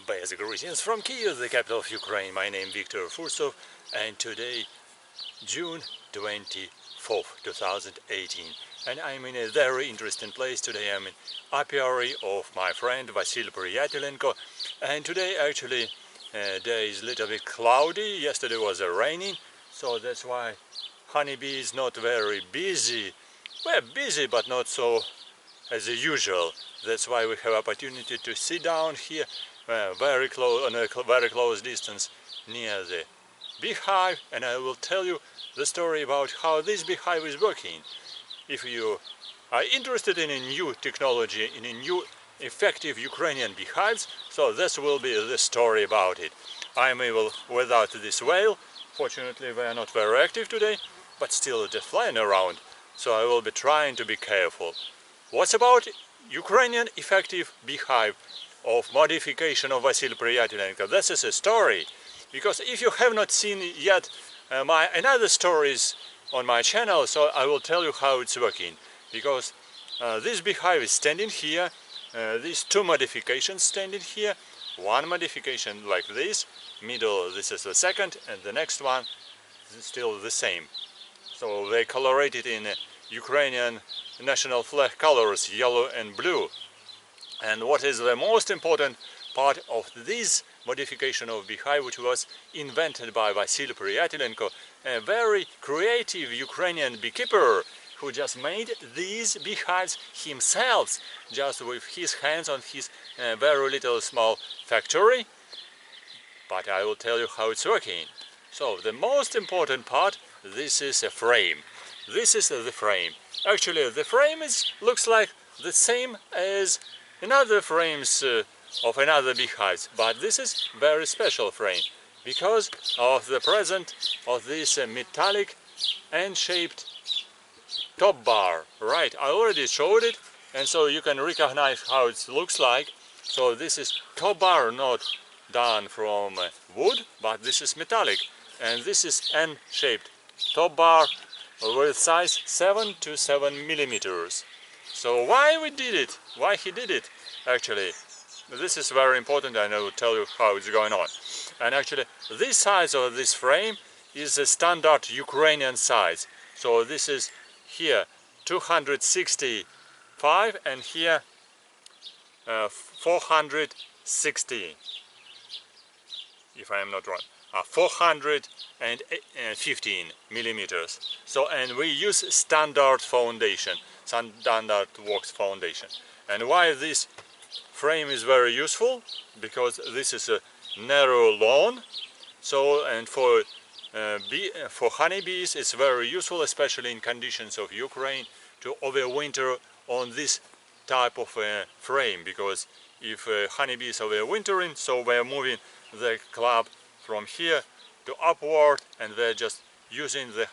Basic greetings from Kiev, the capital of Ukraine. My name is Viktor Fursov, and today, June 24th, 2018. And I'm in a very interesting place. Today I'm in apiary of my friend Vasil Priatelenko. And today actually day is a little bit cloudy. Yesterday was raining, so that's why honeybee is not very busy. We're busy, but not so as usual. That's why we have opportunity to sit down here very close, on a very close distance near the beehive, and I will tell you the story about how this beehive is working. If you are interested in a new technology, in a new effective Ukrainian beehives, so this will be the story about it. I'm able without this whale. Fortunately, they are not very active today, but still just flying around, so I will be trying to be careful. What's about Ukrainian effective beehive of modification of Vasil Priatelenko? This is a story, because if you have not seen yet my another stories on my channel, so I will tell you how it's working. Because this beehive is standing here, these two modifications standing here, one modification like this, middle this is the second, and the next one is still the same. So they colorated in Ukrainian national flag colors, yellow and blue. And what is the most important part of this modification of beehive, which was invented by Vasil Priatelenko, a very creative Ukrainian beekeeper who just made these beehives himself, just with his hands on his very little small factory. But I will tell you how it's working. So the most important part, this is a frame. This is the frame. Actually, the frame looks like the same as another frames of another beehives, but this is very special frame because of the presence of this metallic N-shaped top bar. Right, I already showed it, and so you can recognize how it looks like. So this is top bar, not done from wood, but this is metallic, and this is N-shaped top bar with size 7 to 7 millimeters. So why we did it? Why he did it? Actually, this is very important, and I will tell you how it's going on. And actually, this size of this frame is a standard Ukrainian size. So this is here 265, and here 460, if I am not wrong. 415 millimeters. So, and we use standard foundation, standard wax foundation. And why this frame is very useful? Because this is a narrow lawn. So, and for honeybees, it's very useful, especially in conditions of Ukraine, to overwinter on this type of frame. Because if honeybees are overwintering, so they're moving the club from here to upward, and they're just using the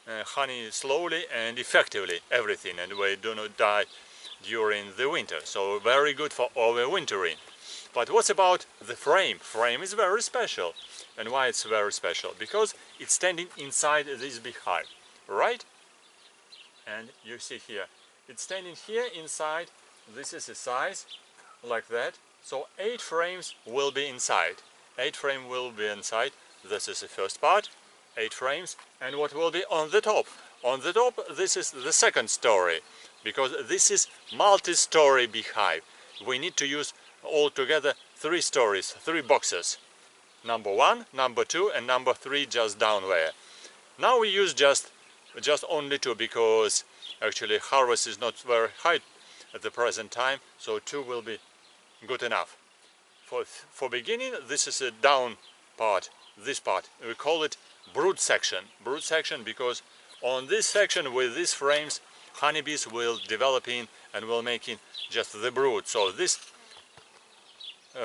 honey slowly and effectively, everything, and they do not die during the winter. So very good for overwintering. But what's about the frame? Frame is very special. And why it's very special? Because it's standing inside this beehive, right? And you see here, it's standing here inside. This is the size, like that. So 8 frames will be inside. 8 frames will be inside. This is the first part, 8 frames. And what will be on the top? On the top, this is the second story, because this is multi-story beehive. We need to use altogether 3 stories, 3 boxes. Number 1, number 2, and number 3 just down there. Now we use just only 2, because actually harvest is not very high at the present time, so 2 will be good enough. For beginning, this is a down part, this part. We call it brood section. Brood section because on this section with these frames, honeybees will develop in and will making just the brood. So this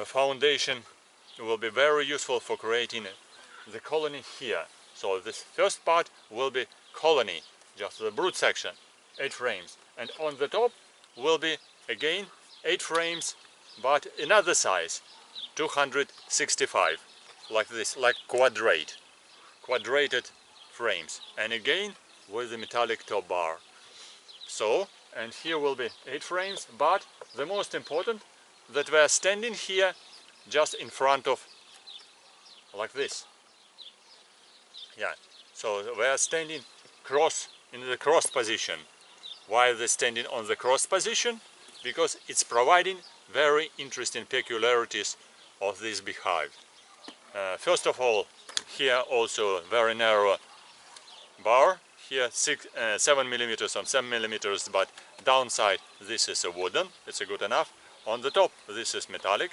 foundation will be very useful for creating the colony here. So this first part will be colony, just the brood section, 8 frames. And on the top will be again 8 frames, but another size, 265, like this, like quadrated frames, and again with the metallic top bar. So, and here will be 8 frames, but the most important, that we are standing here just in front of, like this. Yeah, so they are standing in the cross position. Why they're standing on the cross position? Because it's providing very interesting peculiarities of this beehive. First of all, here also very narrow bar. Here 7 millimeters on 7 millimeters, but downside this is a wooden. It's a good enough. On the top this is metallic,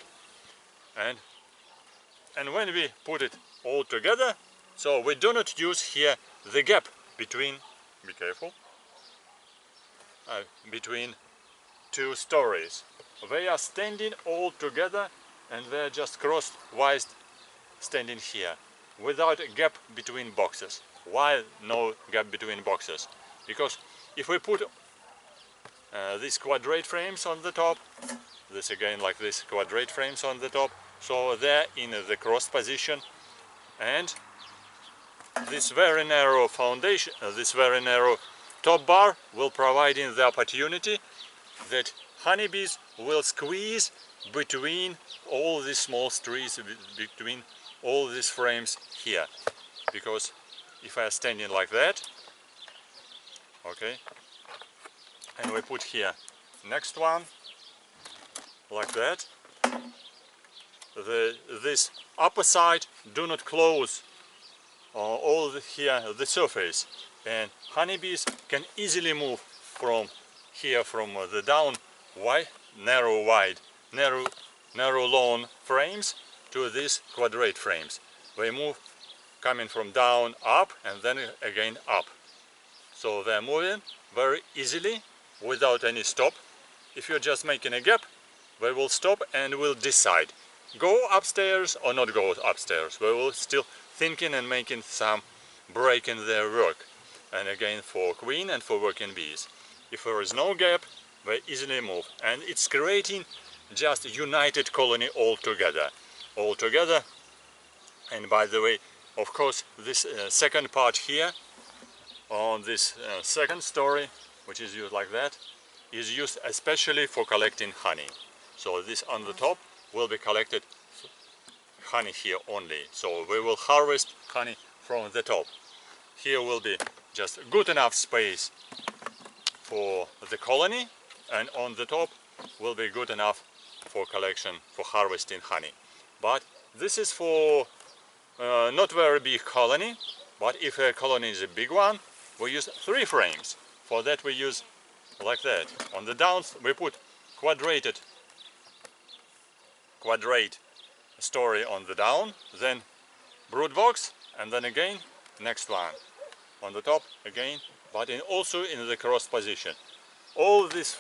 and when we put it all together, so we do not use here the gap between. Be careful. Between two stories. They are standing all together, and they are just crosswise standing here, without a gap between boxes. Why no gap between boxes? Because if we put these quadrate frames on the top, this again like this quadrate frames on the top, so they're in the cross position, and this very narrow foundation, this very narrow top bar will provide in the opportunity that honeybees will squeeze between all these small trees, between all these frames here. Because if I am standing like that, okay, and we put here next one like that, this upper side do not close all the surface, and honeybees can easily move from here, from the down narrow long frames to these quadrate frames. They move coming from down up and then again up. So they're moving very easily without any stop. If you're just making a gap, they will stop and will decide go upstairs or not go upstairs. They will still thinking and making some break in their work. And again for queen and for working bees. If there is no gap, they easily move, and it's creating just united colony all together. And by the way, of course, this second part here on this second story, which is used like that, is used especially for collecting honey. So this on the top will be collected honey here only. So we will harvest honey from the top. Here will be just good enough space for the colony, and on the top will be good enough for collection, for harvesting honey. But this is for not very big colony, but if a colony is a big one, we use 3 frames. For that we use like that. On the downs we put quadrate story on the down, then brood box, and then again next one. On the top again, but also in the cross position. All these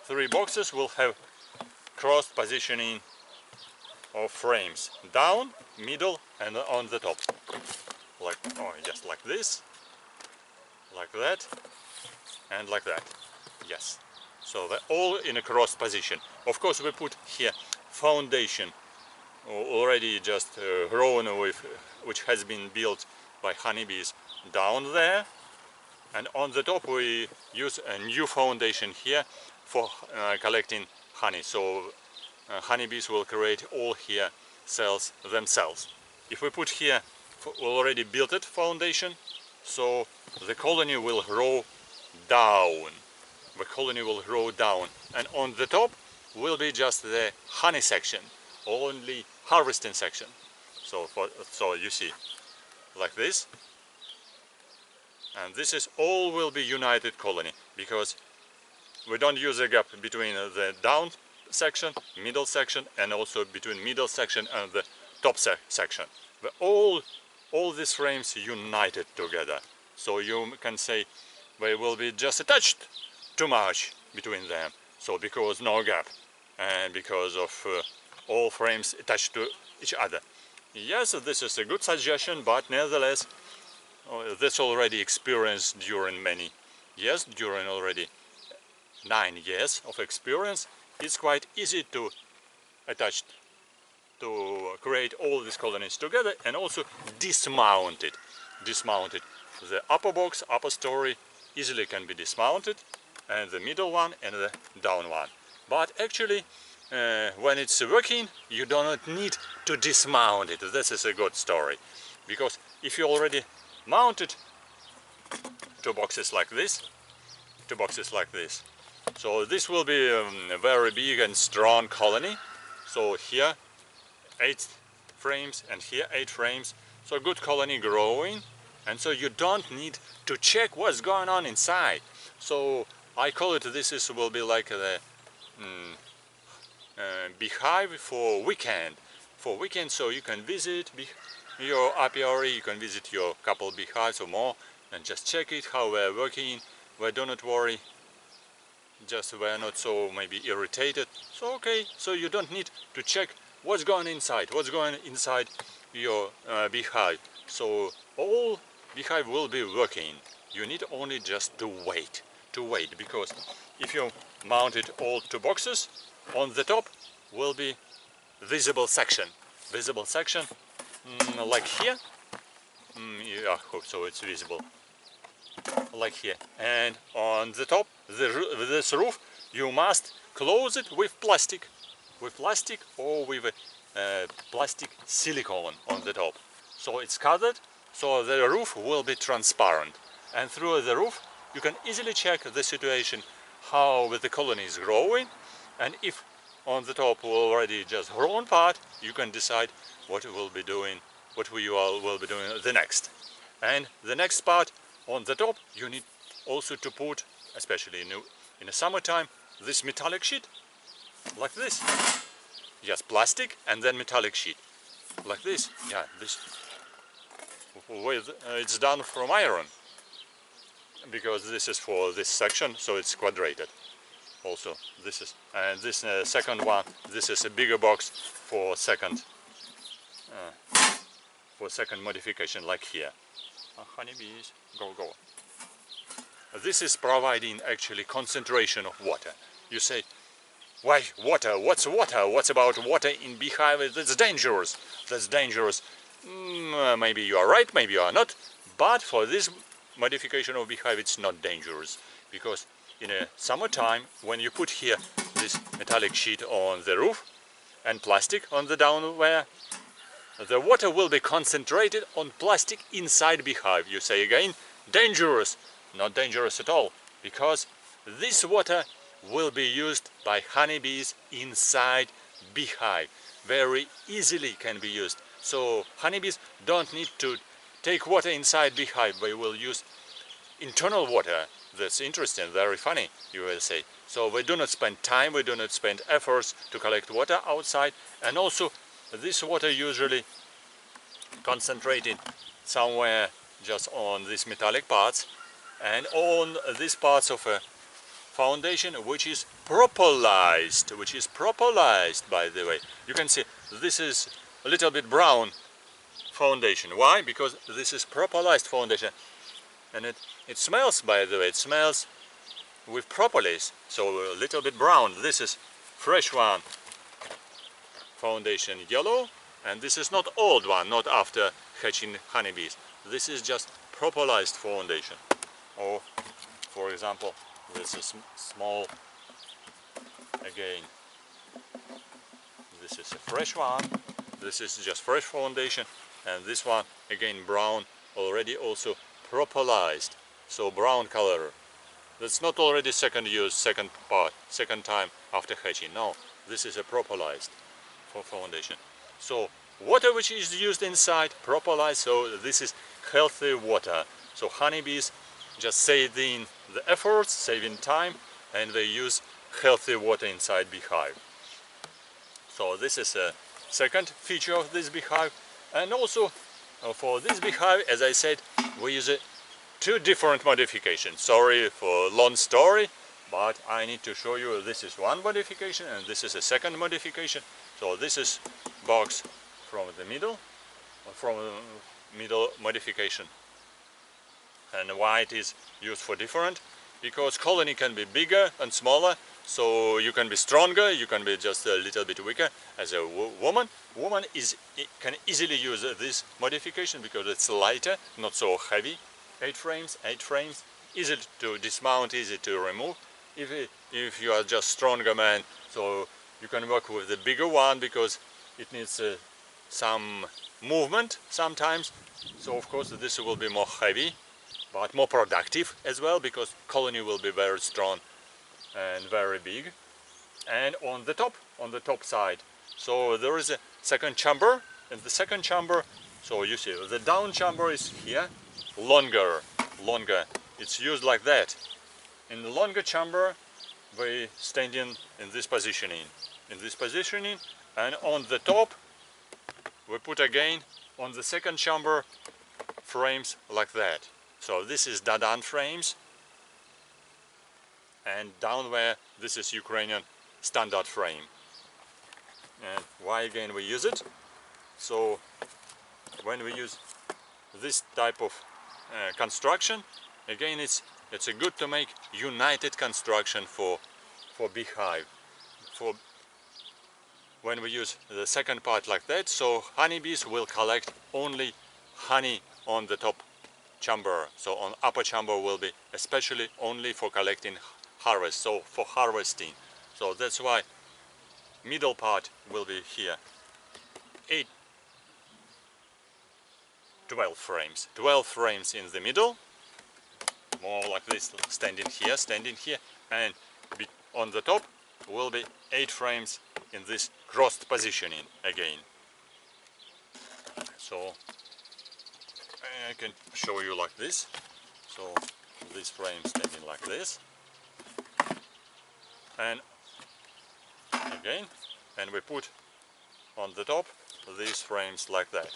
3 boxes will have cross positioning of frames, down, middle, and on the top. Just like this, like that, and like that. Yes. So they're all in a cross position. Of course, we put here foundation already just grown with, which has been built by honeybees down there, and on the top we use a new foundation here for collecting honey. So honeybees will create all here cells themselves. If we put here already built it foundation, so the colony will grow down. The colony will grow down, and on the top will be just the honey section, only harvesting section. So you see, like this. And this is all will be united colony, because we don't use a gap between the down section, middle section, and also between middle section and the top section. All these frames united together. So you can say they will be just attached too much between them. So because no gap, and because of all frames attached to each other. Yes, this is a good suggestion, but nevertheless, this already experienced during many years, during already 9 years of experience. It's quite easy to attach, to create all these colonies together, and also dismount it. The upper box, upper story easily can be dismounted, and the middle one and the down one. But actually when it's working, you do not need to dismount it. This is a good story, because if you already mounted two boxes like this, so this will be a very big and strong colony. So here 8 frames and here 8 frames, so good colony growing, and so you don't need to check what's going on inside. So I call it, will be like the beehive for weekend. So you can visit your apiary, you can visit your couple beehives or more and just check it how we're working. Do not worry, just we're not so maybe irritated. So okay, so you don't need to check what's going inside your beehive. So all beehive will be working. You need only just to wait, because if you mounted all 2 boxes, on the top will be visible section, like here. Yeah, I hope so it's visible, like here. And on the top, this roof, you must close it with plastic, or with a plastic silicone on the top. So it's covered, so the roof will be transparent. And through the roof, you can easily check the situation, how the colony is growing, and if on the top will already just grown part, you can decide what you will be doing, the next. And the next part on the top, you need also to put, especially in the summertime, this metallic sheet, like this. Yes, plastic and then metallic sheet, like this. Yeah, this it's done from iron, because this is for this section, so it's quadrated. Also, this is, and this second one, this is a bigger box for second modification, like here. Honeybees, go. This is providing actually concentration of water. You say, why water? What's water? What's about water in beehive? That's dangerous. Maybe you are right, maybe you are not. But for this modification of beehive, it's not dangerous, because in a summertime, when you put here this metallic sheet on the roof and plastic on the downware, the water will be concentrated on plastic inside beehive. You say again, dangerous. Not dangerous at all, because this water will be used by honeybees inside beehive. Very easily can be used. So honeybees don't need to take water inside beehive. They will use internal water. That's interesting, very funny, you will say. So we do not spend time, we do not spend efforts to collect water outside, and also this water usually concentrated somewhere just on these metallic parts and on these parts of a foundation, which is propolised, by the way. You can see this is a little bit brown foundation. Why? Because this is propolised foundation, and it smells, by the way, it smells with propolis, so a little bit brown. This is fresh one foundation, yellow, and this is not old one, not after hatching honeybees. This is just propolised foundation. Or, for example, this is small, again, this is a fresh one, this is just fresh foundation, and this one, again, brown, already also propolised, so brown color. That's not already second use, second time after hatching. No, this is a propolised for foundation. So water which is used inside, propolised, so this is healthy water. So honeybees just saving the efforts, saving time, and they use healthy water inside beehive. So this is a second feature of this beehive. And also for this beehive, as I said, we use 2 different modifications. Sorry for long story, but I need to show you this is one modification and this is a second modification. So this is box from the middle modification. And why it is used for different? Because colony can be bigger and smaller, so you can be stronger, you can be just a little bit weaker. As a woman can easily use this modification because it's lighter, not so heavy. 8 frames, easy to dismount, easy to remove. If you are just stronger man, so you can work with the bigger one because it needs some movement sometimes. So of course this will be more heavy, but more productive as well, because colony will be very strong and very big. And on the top side, so there is a second chamber, and the second chamber, so you see the down chamber is here, longer. It's used like that. In the longer chamber we stand in this positioning, and on the top we put again on the second chamber frames like that. So this is Dadan frames, and down there this is Ukrainian standard frame. And why again we use it? So when we use this type of construction, again it's a good to make united construction for beehive. For when we use the second part like that, so honeybees will collect only honey on the top chamber. So on upper chamber will be especially only for collecting harvest, so for harvesting. So that's why middle part will be here. 12 frames in the middle, more like this, standing here, and on the top will be 8 frames in this crossed positioning again. So I can show you like this. So this frame standing like this, and again, and we put on the top these frames like that.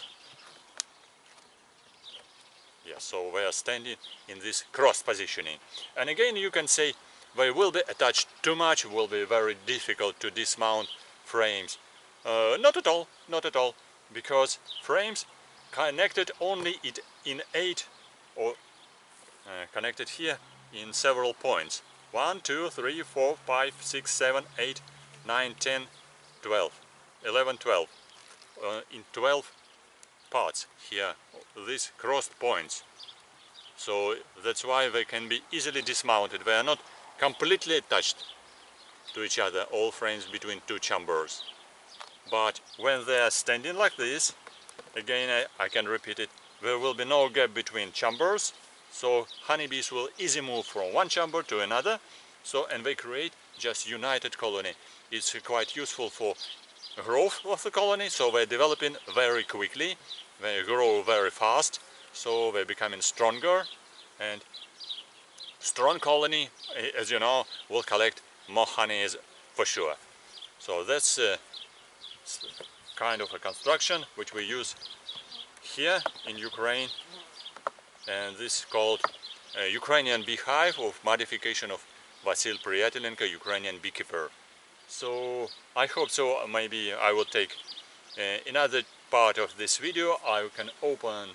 Yeah, so we are standing in this cross positioning. And again, you can say they will be attached too much, will be very difficult to dismount frames. Not at all, because frames connected only in 8, or connected here in several points. 1, 2, 3, 4, 5, 6, 7, 8, 9, 10, 12, 11, 12. In 12 parts here, these crossed points. So that's why they can be easily dismounted. They are not completely attached to each other, all frames between 2 chambers. But when they are standing like this, again I can repeat it, there will be no gap between chambers, so honeybees will easily move from one chamber to another, so, and they create just united colony. It's quite useful for growth of the colony, so they're developing very quickly, they grow very fast, so they're becoming stronger, and strong colony, as you know, will collect more honey for sure. So that's kind of a construction which we use here in Ukraine, and this is called Ukrainian Beehive, of modification of Vasil Priatelenko, Ukrainian Beekeeper. So I hope so. Maybe I will take another part of this video. I can open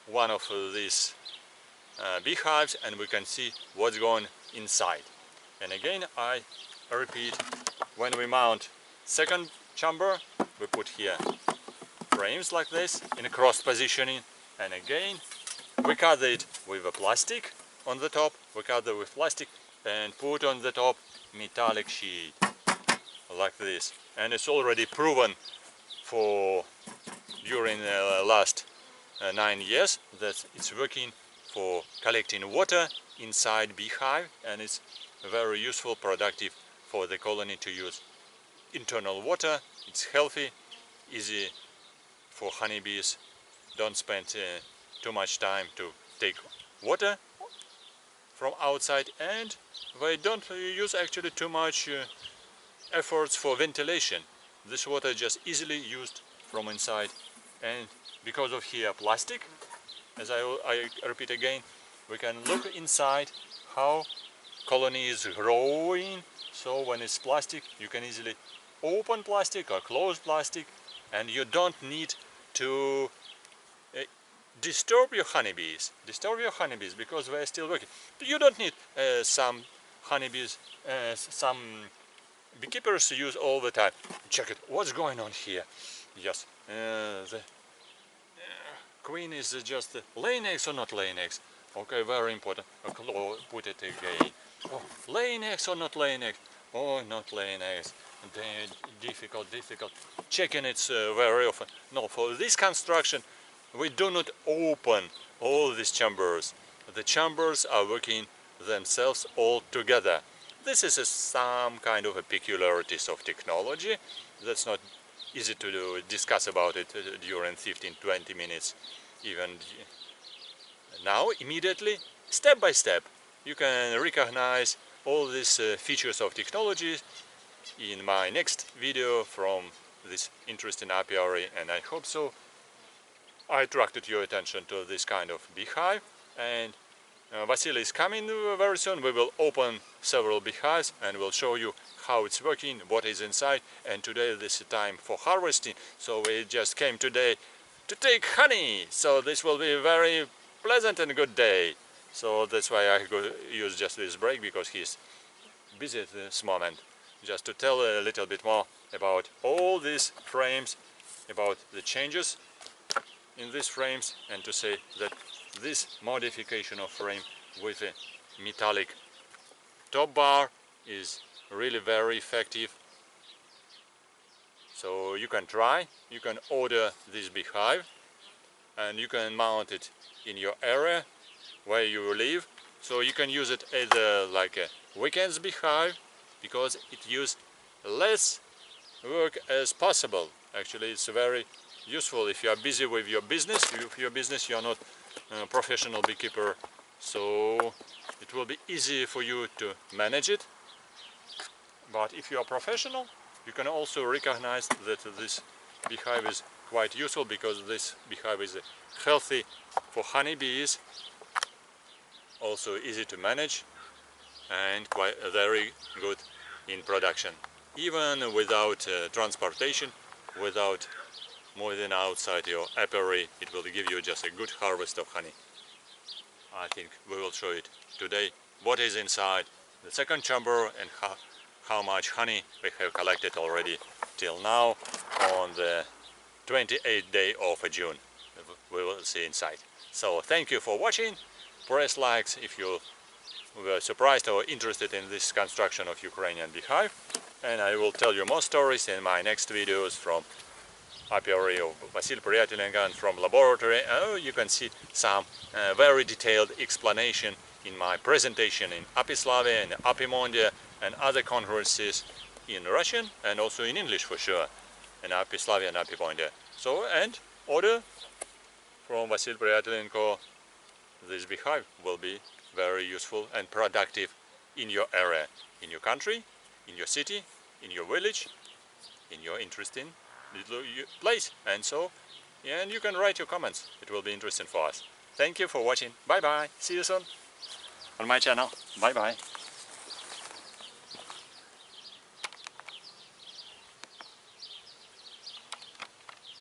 one of these beehives and we can see what's going inside. And again I repeat, when we mount second chamber, we put here frames like this in a cross positioning, and again we cover it with a plastic on the top, and put on the top metallic sheet like this. And it's already proven for during the last 9 years that it's working for collecting water inside beehive, and it's very useful, productive for the colony to use internal water. It's healthy, easy for honeybees, don't spend too much time to take water from outside, and they don't use actually too much efforts for ventilation. This water just easily used from inside, and because of here plastic, as I repeat again, we can look inside how colony is growing. So when it's plastic, you can easily open plastic or close plastic, and you don't need to disturb your honeybees because they are still working. You don't need some honeybees, some beekeepers use all the time. Check it, what's going on here? Yes, the queen is just laying eggs or not laying eggs. Okay, very important. Put it again. Oh, laying eggs or not laying eggs. Oh, not laying eggs. Difficult. Checking it very often. No, for this construction, we do not open all these chambers. The chambers are working themselves all together. This is some kind of a peculiarities of technology. That's not easy to discuss about it during 15-20 minutes. Even now, immediately, step by step, you can recognize all these features of technology in my next video from this interesting apiary, and I hope so I attracted your attention to this kind of beehive. And Vasily is coming very soon. We will open several beehives and we'll show you how it's working, what is inside. And today this is time for harvesting, so we just came today to take honey, so this will be a very pleasant and good day. So that's why I go use just this break, because he's busy at this moment, just to tell a little bit more about all these frames, about the changes in these frames, and to say that this modification of frame with a metallic top bar is really very effective. So you can try, you can order this beehive and you can mount it in your area where you live. So you can use it either like a weekends beehive, because it uses less work as possible. Actually, it's very useful if you are busy with your business. If your business, you are not a professional beekeeper, so it will be easy for you to manage it. But if you are professional, you can also recognize that this beehive is quite useful, because this beehive is healthy for honeybees, also easy to manage and quite very good in production. Even without transportation, without moving outside your apiary, it will give you just a good harvest of honey. I think we will show it today what is inside the second chamber and how much honey we have collected already till now on the 28th day of June. We will see inside. So thank you for watching. Press likes if you were surprised or interested in this construction of Ukrainian beehive, and I will tell you more stories in my next videos from apiary of Vasily Pryatelenko and from laboratory. You can see some very detailed explanation in my presentation in Apislavia and Apimondia and other conferences in Russian and also in English for sure, in Apislavia and Apimondia. So, and order from Vasily Pryatelenko. This beehive will be very useful and productive in your area, in your country, in your city, in your village, in your interesting little place. And so, and you can write your comments. It will be interesting for us. Thank you for watching. Bye bye. See you soon on my channel. Bye bye.